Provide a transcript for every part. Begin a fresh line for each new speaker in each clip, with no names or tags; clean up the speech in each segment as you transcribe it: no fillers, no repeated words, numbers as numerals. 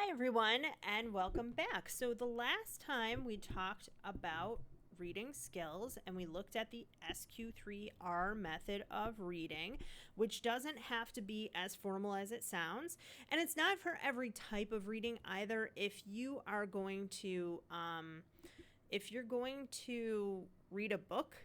Hi, everyone, and welcome back. So, the last time we talked about reading skills and we looked at the SQ3R method of reading, which doesn't have to be as formal as it sounds. And it's not for every type of reading either. If you're going to read a book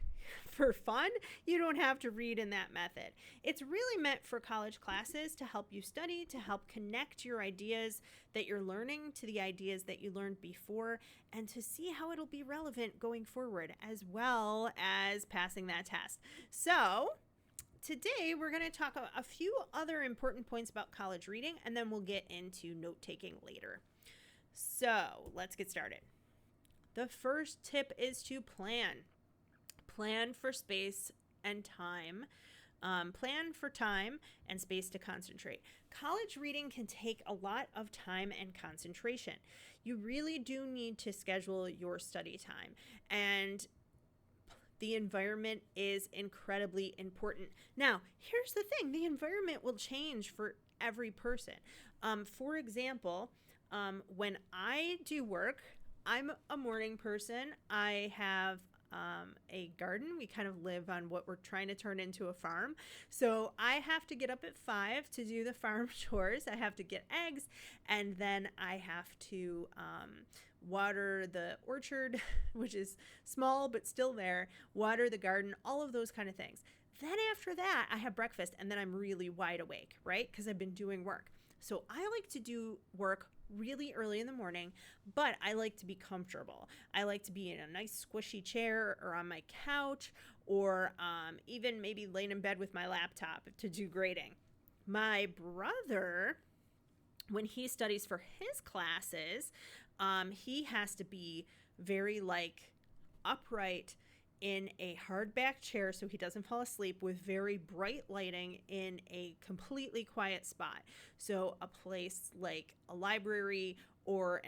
for fun, you don't have to read in that method. It's really meant for college classes to help you study, to help connect your ideas that you're learning to the ideas that you learned before, and to see how it'll be relevant going forward, as well as passing that test. So, today we're going to talk about a few other important points about college reading, and then we'll get into note-taking later. So, let's get started. The first tip is to plan. Plan for space and time. Plan for time and space to concentrate. College reading can take a lot of time and concentration. You really do need to schedule your study time, and the environment is incredibly important. Now, here's the thing. The environment will change for every person. For example, when I do work, I'm a morning person. I have a garden. We kind of live on what we're trying to turn into a farm. So I have to get up at 5 to do the farm chores. I have to get eggs, and then I have to water the orchard, which is small but still there, water the garden, all of those kind of things. Then after that, I have breakfast, and then I'm really wide awake, right? Because I've been doing work. So I like to do work really early in the morning, but I like to be comfortable. I like to be in a nice squishy chair or on my couch, or even maybe laying in bed with my laptop to do grading. My brother, when he studies for his classes, he has to be very upright in a hardback chair so he doesn't fall asleep, with very bright lighting in a completely quiet spot. So a place like a library or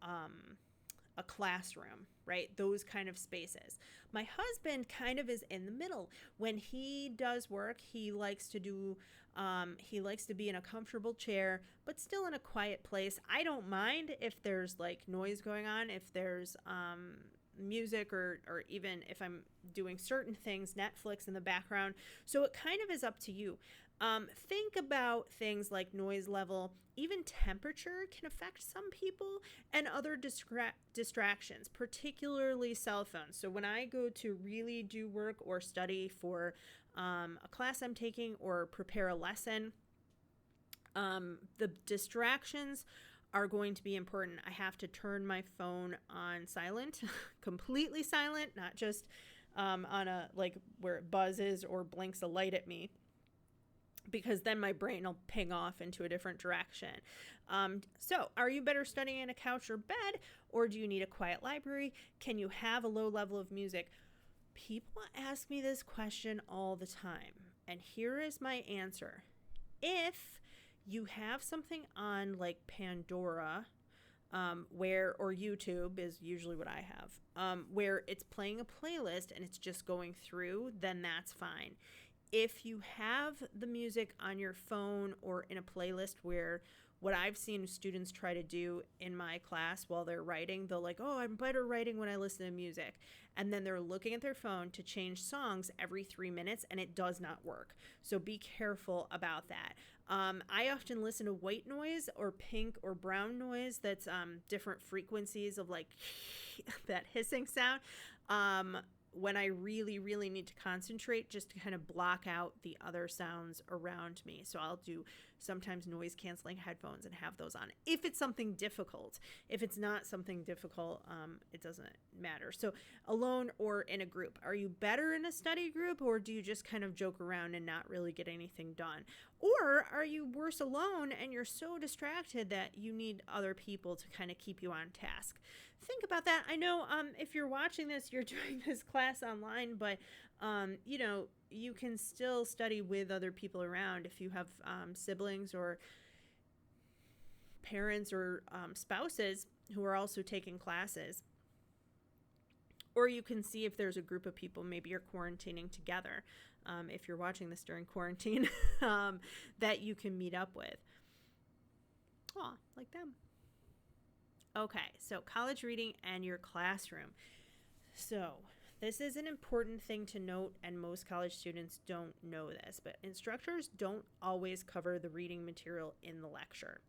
a classroom, right? Those kind of spaces. My husband kind of is in the middle. When he does work, he likes to be in a comfortable chair, but still in a quiet place. I don't mind if there's noise going on, if there's music, or even if I'm doing certain things, Netflix in the background. So it kind of is up to you. Think about things like noise level, even temperature can affect some people, and other distractions, particularly cell phones. So when I go to really do work or study for a class I'm taking or prepare a lesson, the distractions are going to be important. I have to turn my phone on silent, completely silent, not just on a where it buzzes or blinks a light at me, because then my brain will ping off into a different direction. So are you better studying in a couch or bed, or do you need a quiet library? Can you have a low level of music? People ask me this question all the time, and here is my answer. If you have something on like Pandora, or YouTube is usually what I have, where it's playing a playlist and it's just going through, then that's fine. If you have the music on your phone or in a playlist, where what I've seen students try to do in my class while they're writing, they'll I'm better writing when I listen to music. And then they're looking at their phone to change songs every 3 minutes, and it does not work. So be careful about that. I often listen to white noise or pink or brown noise that's different frequencies of that hissing sound. When I really, really need to concentrate, just to kind of block out the other sounds around me. So I'll do sometimes noise canceling headphones and have those on. If it's something difficult. If it's not something difficult, it doesn't matter. So alone or in a group. Are you better in a study group, or do you just kind of joke around and not really get anything done? Or are you worse alone and you're so distracted that you need other people to kind of keep you on task? Think about that. I know if you're watching this, you're doing this class online, but you can still study with other people around if you have siblings or parents or spouses who are also taking classes. Or you can see if there's a group of people, maybe you're quarantining together, if you're watching this during quarantine, that you can meet up with. Aw, like them. Okay, so college reading and your classroom. So, this is an important thing to note, and most college students don't know this, but instructors don't always cover the reading material in the lecture.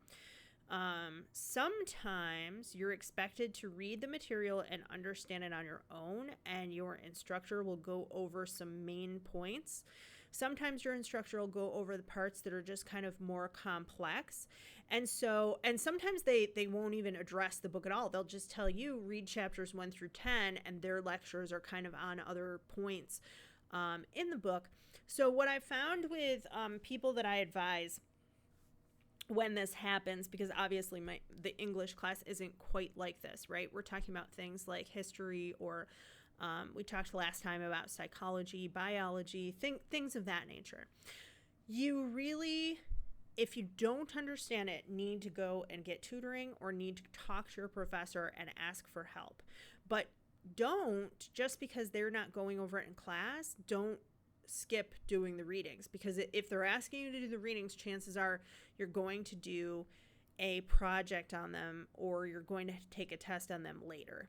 Sometimes you're expected to read the material and understand it on your own, and your instructor will go over some main points. Sometimes your instructor will go over the parts that are just kind of more complex. And sometimes they won't even address the book at all. They'll just tell you read chapters 1 through 10, and their lectures are kind of on other points in the book. So what I found with people that I advise when this happens, because obviously the English class isn't quite like this, right? We're talking about things like history, or we talked last time about psychology, biology, things of that nature. You really, if you don't understand it, need to go and get tutoring or need to talk to your professor and ask for help. But don't, just because they're not going over it in class, don't skip doing the readings, because if they're asking you to do the readings, chances are you're going to do a project on them, or you're going to take a test on them later.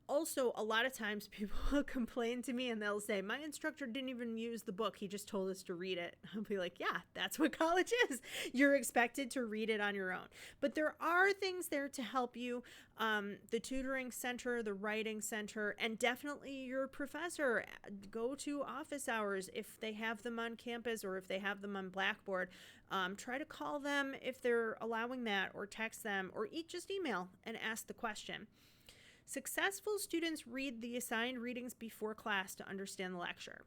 Also, a lot of times people complain to me and they'll say, my instructor didn't even use the book. He just told us to read it. I'll be like, yeah, that's what college is. You're expected to read it on your own. But there are things there to help you. The tutoring center, the writing center, and definitely your professor. Go to office hours if they have them on campus, or if they have them on Blackboard. Try to call them if they're allowing that, or text them, or just email and ask the question. Successful students read the assigned readings before class to understand the lecture.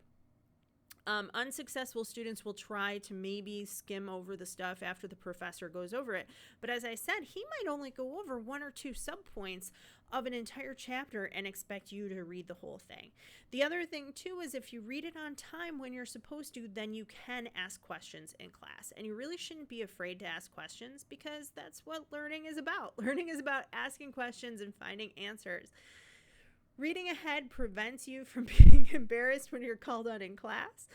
Unsuccessful students will try to maybe skim over the stuff after the professor goes over it. But as I said, he might only go over 1 or 2 subpoints of an entire chapter and expect you to read the whole thing. The other thing too is, if you read it on time when you're supposed to, then you can ask questions in class. And you really shouldn't be afraid to ask questions, because that's what learning is about. Learning is about asking questions and finding answers. Reading ahead prevents you from being embarrassed when you're called on in class.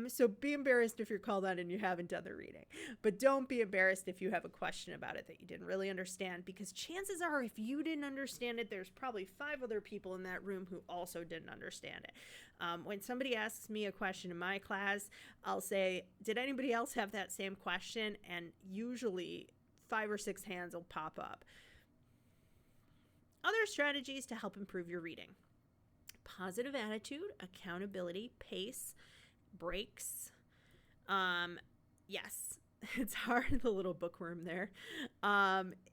So be embarrassed if you're called on and you haven't done the reading. But don't be embarrassed if you have a question about it that you didn't really understand, because chances are if you didn't understand it, there's probably 5 other people in that room who also didn't understand it. When somebody asks me a question in my class, I'll say, did anybody else have that same question? And usually 5 or 6 hands will pop up. Other strategies to help improve your reading: positive attitude, accountability, pace, breaks. Yes, it's hard, the little bookworm there.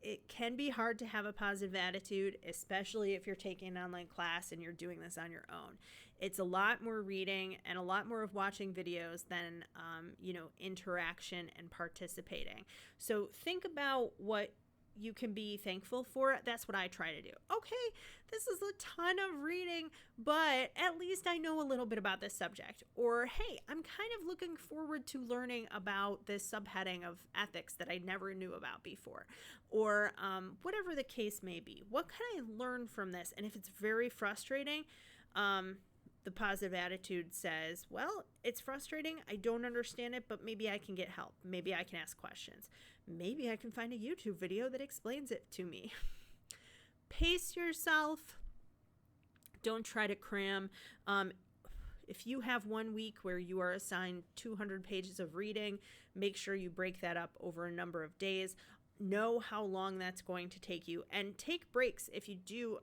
It can be hard to have a positive attitude, especially if you're taking an online class and you're doing this on your own. It's a lot more reading and a lot more of watching videos than, interaction and participating. So think about what you can be thankful for. That's what I try to do. Okay, this is a ton of reading, but at least I know a little bit about this subject. Or, hey, I'm kind of looking forward to learning about this subheading of ethics that I never knew about before. Or whatever the case may be. What can I learn from this? And if it's very frustrating, the positive attitude says, well, it's frustrating. I don't understand it, but maybe I can get help. Maybe I can ask questions. Maybe I can find a YouTube video that explains it to me. Pace yourself. Don't try to cram. If you have 1 week where you are assigned 200 pages of reading, make sure you break that up over a number of days. Know how long that's going to take you, and take breaks if you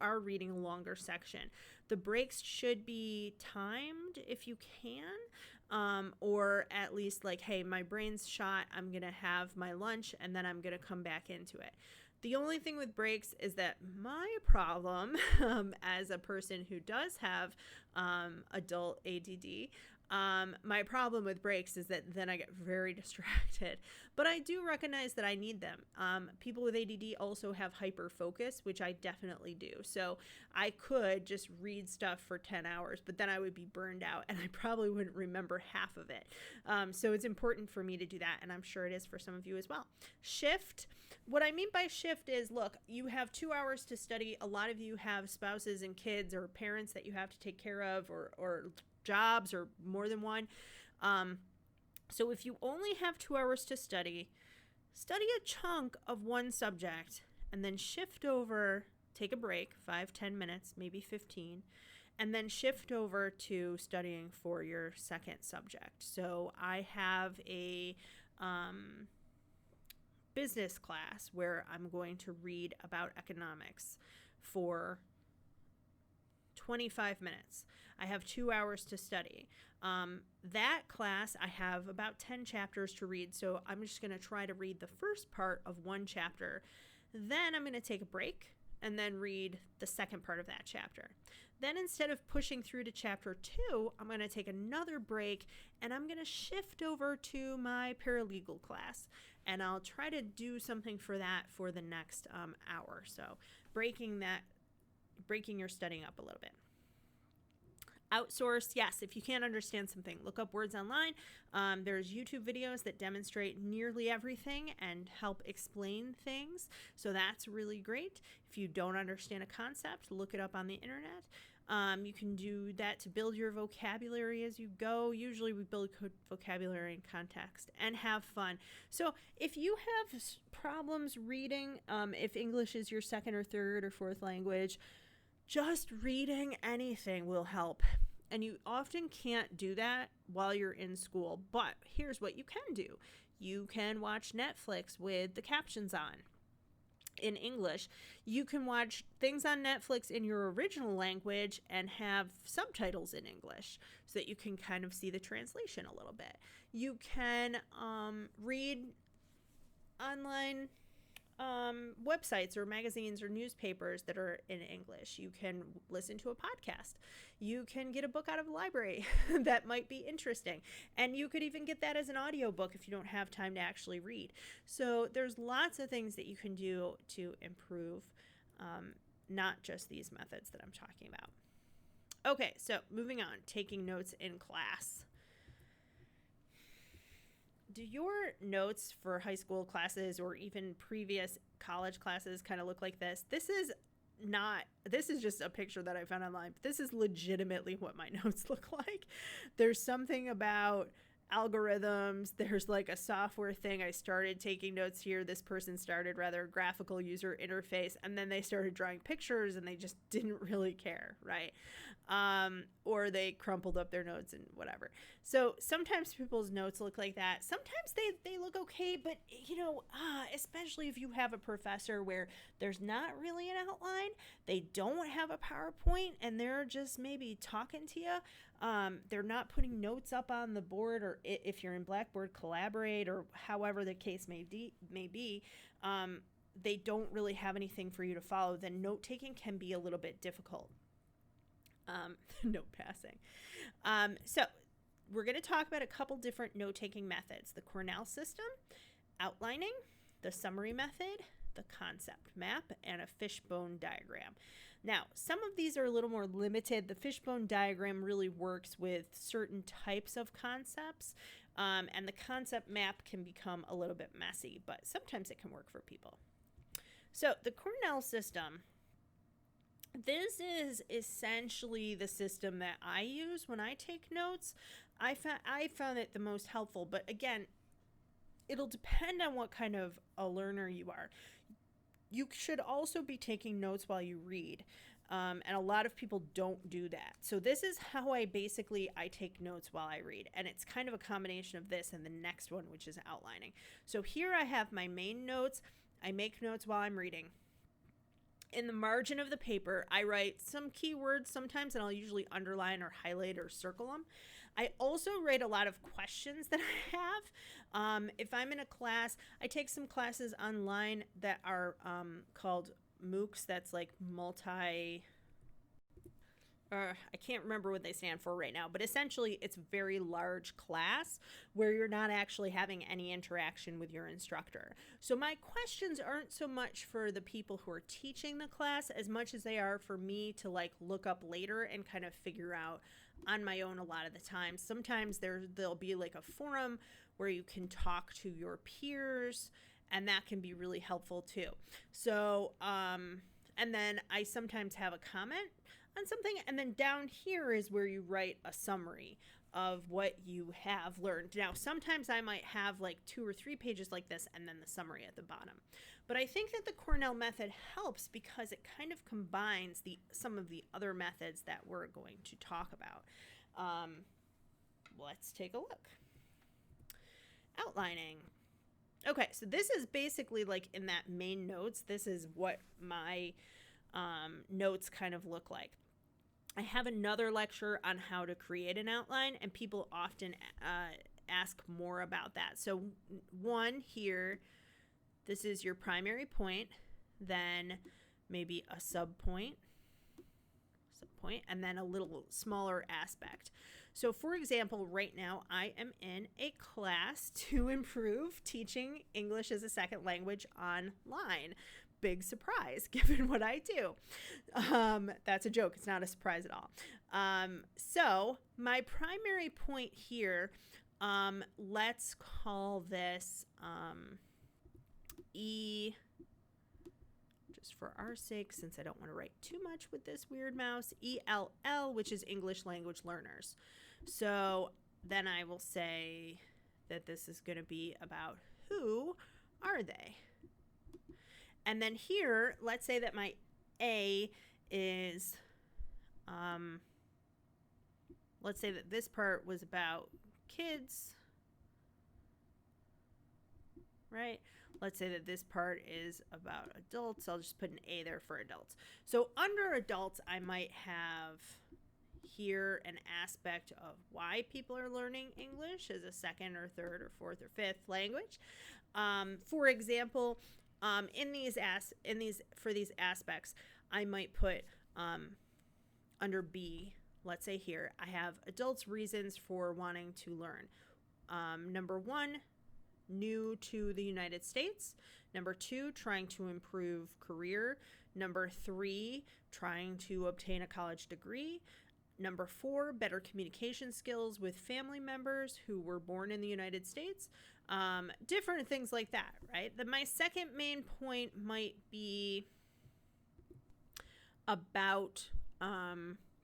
are reading a longer section. The breaks should be timed if you can, or at least like, hey, my brain's shot, I'm gonna have my lunch and then I'm gonna come back into it. The only thing with breaks is that my problem as a person who does have adult ADD, my problem with breaks is that then I get very distracted. But I do recognize that I need them. People with ADD also have hyper focus, which I definitely do. So I could just read stuff for 10 hours, but then I would be burned out and I probably wouldn't remember half of it. So it's important for me to do that, and I'm sure it is for some of you as well. Shift. What I mean by shift is, look, you have 2 hours to study. A lot of you have spouses and kids or parents that you have to take care of, or jobs, or more than one. So if you only have 2 hours to study a chunk of one subject and then shift over, take a break, 5-10 minutes, maybe 15, and then shift over to studying for your second subject. So I have a business class where I'm going to read about economics for 25 minutes. I have 2 hours to study. That class, I have about 10 chapters to read, so I'm just going to try to read the first part of one chapter. Then I'm going to take a break and then read the second part of that chapter. Then instead of pushing through to chapter 2, I'm going to take another break and I'm going to shift over to my paralegal class. And I'll try to do something for that for the next hour. So breaking your studying up a little bit. Outsource, yes, if you can't understand something, look up words online. There's YouTube videos that demonstrate nearly everything and help explain things. So that's really great. If you don't understand a concept, look it up on the internet. You can do that to build your vocabulary as you go. Usually we build vocabulary in context and have fun. So if you have problems reading, if English is your second or third or fourth language, just reading anything will help. And you often can't do that while you're in school. But here's what you can do. You can watch Netflix with the captions on in English. You can watch things on Netflix in your original language and have subtitles in English so that you can kind of see the translation a little bit. You can read online websites or magazines or newspapers that are in English. You can listen to a podcast. You can get a book out of the library that might be interesting. And you could even get that as an audiobook if you don't have time to actually read. So there's lots of things that you can do to improve, not just these methods that I'm talking about. Okay, so moving on, taking notes in class. Do your notes for high school classes or even previous college classes kind of look like this? This is just a picture that I found online, but this is legitimately what my notes look like. There's something about algorithms. There's like a software thing. I started taking notes here. This person started rather graphical user interface, and then they started drawing pictures and they just didn't really care, right? Or they crumpled up their notes and whatever. So sometimes people's notes look like that. Sometimes they look okay, but especially if you have a professor where there's not really an outline, they don't have a PowerPoint, and they're just maybe talking to you. They're not putting notes up on the board, or if you're in Blackboard, Collaborate, or however the case may be. They don't really have anything for you to follow. Then note-taking can be a little bit difficult. Note passing. So we're going to talk about a couple different note-taking methods: the Cornell System, outlining, the summary method, the concept map, and a fishbone diagram. Now, some of these are a little more limited. The fishbone diagram really works with certain types of concepts, and the concept map can become a little bit messy, but sometimes it can work for people. So the Cornell System, this is essentially the system that I use when I take notes. I found it the most helpful, but again, it'll depend on what kind of a learner you are. You should also be taking notes while you read, and a lot of people don't do that. So this is how I take notes while I read, and it's kind of a combination of this and the next one, which is outlining. So here I have my main notes. I make notes while I'm reading. In the margin of the paper, I write some keywords sometimes, and I'll usually underline or highlight or circle them. I also write a lot of questions that I have. If I'm in a class, I take some classes online that are called MOOCs. That's like I can't remember what they stand for right now, but essentially it's a very large class where you're not actually having any interaction with your instructor. So my questions aren't so much for the people who are teaching the class as much as they are for me to like look up later and kind of figure out on my own a lot of the time. Sometimes there'll be like a forum where you can talk to your peers, and that can be really helpful too. So, and then I sometimes have a comment on something, and then down here is where you write a summary of what you have learned. Now, sometimes I might have like 2 or 3 pages like this and then the summary at the bottom. But I think that the Cornell method helps because it kind of combines some of the other methods that we're going to talk about. Let's take a look. Outlining. Okay, so this is basically like in that main notes. This is what my notes kind of look like. I have another lecture on how to create an outline, and people often ask more about that. So one here, this is your primary point, then maybe a subpoint, and then a little smaller aspect. So for example, right now I am in a class to improve teaching English as a second language online. Big surprise given what I do. That's a joke. It's not a surprise at all. So my primary point here, let's call this E, just for our sake, since I don't want to write too much with this weird mouse, ELL, which is English language learners. So then I will say that this is going to be about who are they? And then here, let's say that my A is, let's say that this part was about kids, right? Let's say that this part is about adults. I'll just put an A there for adults. So under adults, I might have here an aspect of why people are learning English as a second or third or fourth or fifth language. For example, for these aspects, I might put under B, let's say here, I have adults' reasons for wanting to learn. Number 1, new to the United States. Number 2, trying to improve career. Number 3, trying to obtain a college degree. Number 4, better communication skills with family members who were born in the United States. Different things like that, right? Then my second main point might be about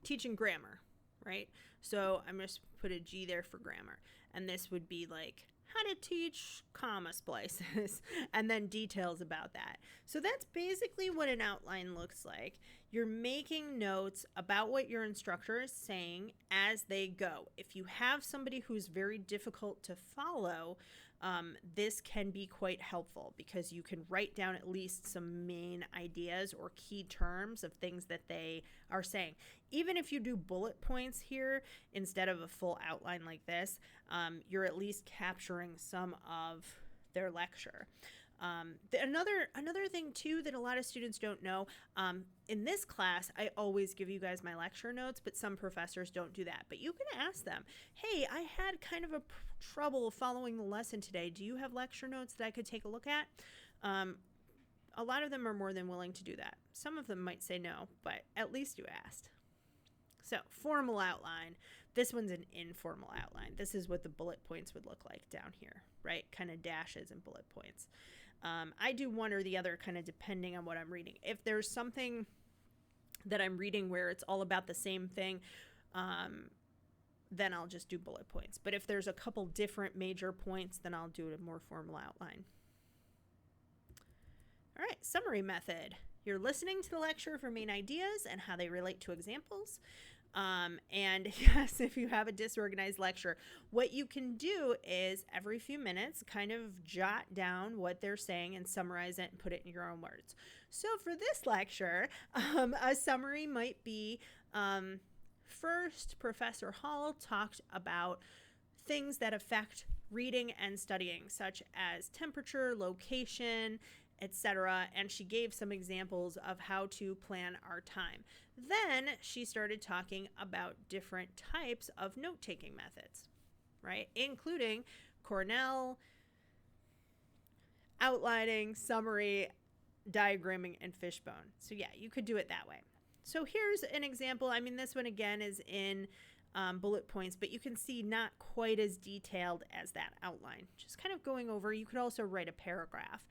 teaching grammar, right? So I'm just put a G there for grammar. And this would be like how to teach comma splices and then details about that. So that's basically what an outline looks like. You're making notes about what your instructor is saying as they go. If you have somebody who's very difficult to follow, this can be quite helpful because you can write down at least some main ideas or key terms of things that they are saying. Even if you do bullet points here instead of a full outline like this, you're at least capturing some of their lecture. Another thing too that a lot of students don't know, in this class I always give you guys my lecture notes, but some professors don't do that. But you can ask them, hey, I had kind of a trouble following the lesson today. Do you have lecture notes that I could take a look at? A lot of them are more than willing to do that. Some of them might say no, but at least you asked. So formal outline. This one's an informal outline. This is what the bullet points would look like down here, right? Kind of dashes and bullet points. I do one or the other kind of depending on what I'm reading. If there's something that I'm reading where it's all about the same thing, then I'll just do bullet points. But if there's a couple different major points, then I'll do a more formal outline. All right, summary method. You're listening to the lecture for main ideas and how they relate to examples. And yes, if you have a disorganized lecture, what you can do is every few minutes kind of jot down what they're saying and summarize it and put it in your own words. So for this lecture, a summary might be, first, Professor Hall talked about things that affect reading and studying, such as temperature, location, etc. And she gave some examples of how to plan our time. Then she started talking about different types of note-taking methods, right? Including Cornell, outlining, summary, diagramming, and Fishbone. So yeah, you could do it that way. So here's an example. I mean, this one again is in bullet points, but you can see not quite as detailed as that outline. Just kind of going over, you could also write a paragraph.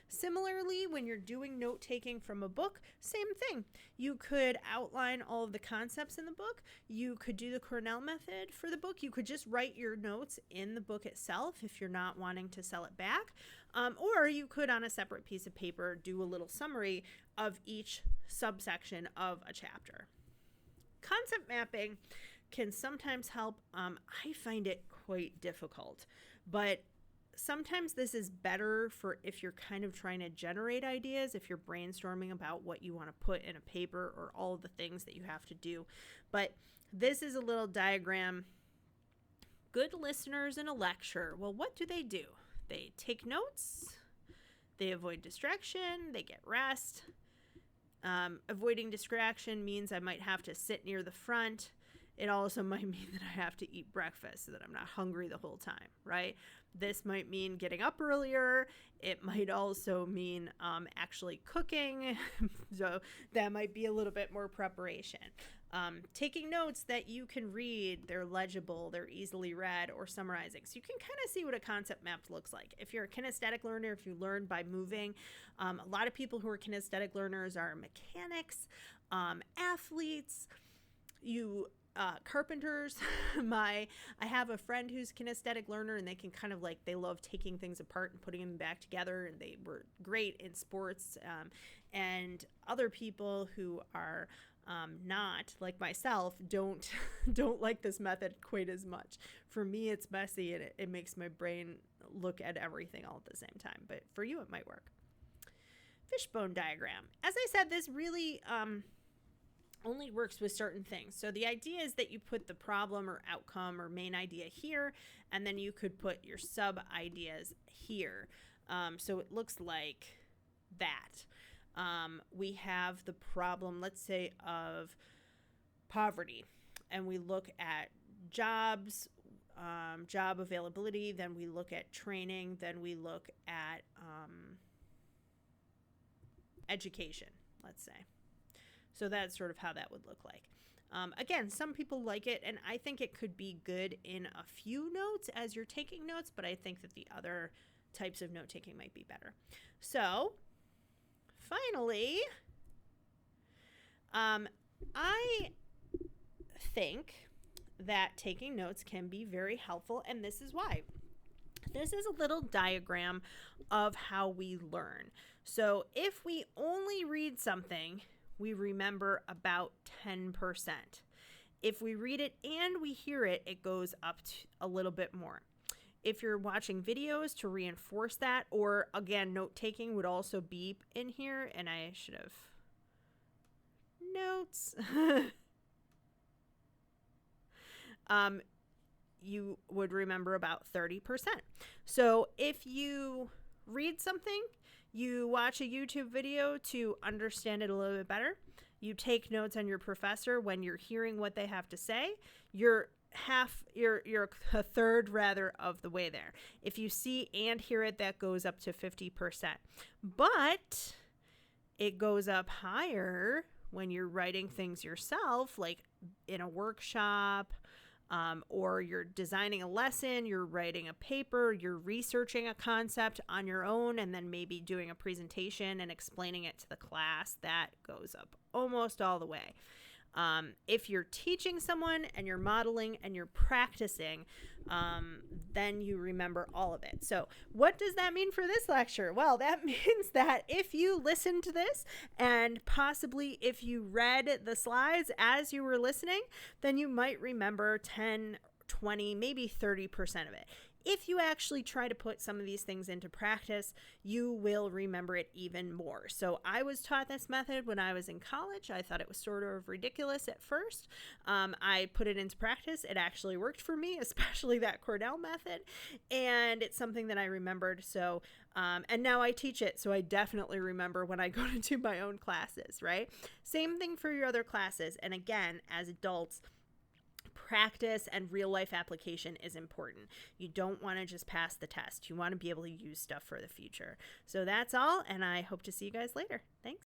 Similarly, when you're doing note taking from a book, same thing. You could outline all of the concepts in the book. You could do the Cornell method for the book. You could just write your notes in the book itself if you're not wanting to sell it back. Or you could, on a separate piece of paper, do a little summary of each subsection of a chapter. Concept mapping can sometimes help. I find it quite difficult, but sometimes this is better for if you're kind of trying to generate ideas, if you're brainstorming about what you want to put in a paper or all of the things that you have to do. But this is a little diagram. Good listeners in a lecture, well, what do? They take notes, they avoid distraction, they get rest. Avoiding distraction means I might have to sit near the front. It also might mean that I have to eat breakfast so that I'm not hungry the whole time, right? This might mean getting up earlier. It might also mean actually cooking. So that might be a little bit more preparation. Taking notes that you can read, they're legible, they're easily read, or summarizing. So you can kind of see what a concept map looks like. If you're a kinesthetic learner, if you learn by moving, a lot of people who are kinesthetic learners are mechanics, athletes, carpenters. I have a friend who's a kinesthetic learner, and they can kind of they love taking things apart and putting them back together, and they were great in sports. And other people who are not like myself don't like this method quite as much. For me, it's messy, and it makes my brain look at everything all at the same time. But for you, it might work. Fishbone diagram. As I said, this really only works with certain things. So the idea is that you put the problem or outcome or main idea here, and then you could put your sub ideas here. So it looks like that. We have the problem, let's say, of poverty, and we look at jobs, job availability, then we look at training, then we look at education, let's say. So that's sort of how that would look like. Again, some people like it, and I think it could be good in a few notes as you're taking notes, but I think that the other types of note-taking might be better. So, finally, I think that taking notes can be very helpful, and this is why. This is a little diagram of how we learn. So if we only read something, we remember about 10%. If we read it and we hear it, it goes up to a little bit more. If you're watching videos to reinforce that, or again, note-taking would also be in here, and I should have notes. You would remember about 30%. So if you read something, you watch a YouTube video to understand it a little bit better, you take notes on your professor when you're hearing what they have to say, you're a third rather of the way there. If you see and hear it, that goes up to 50%. But it goes up higher when you're writing things yourself, like in a workshop, or you're designing a lesson, you're writing a paper, you're researching a concept on your own, and then maybe doing a presentation and explaining it to the class. That goes up almost all the way. If you're teaching someone and you're modeling and you're practicing, then you remember all of it. So what does that mean for this lecture? Well, that means that if you listen to this and possibly if you read the slides as you were listening, then you might remember 10, 20, maybe 30% of it. If you actually try to put some of these things into practice, you will remember it even more. So I was taught this method when I was in college. I thought it was sort of ridiculous at first. I put it into practice. It actually worked for me, especially that Cornell method. And it's something that I remembered. So, and now I teach it. So I definitely remember when I go to do my own classes, right? Same thing for your other classes. And again, as adults, practice and real life application is important. You don't want to just pass the test. You want to be able to use stuff for the future. So that's all, and I hope to see you guys later. Thanks.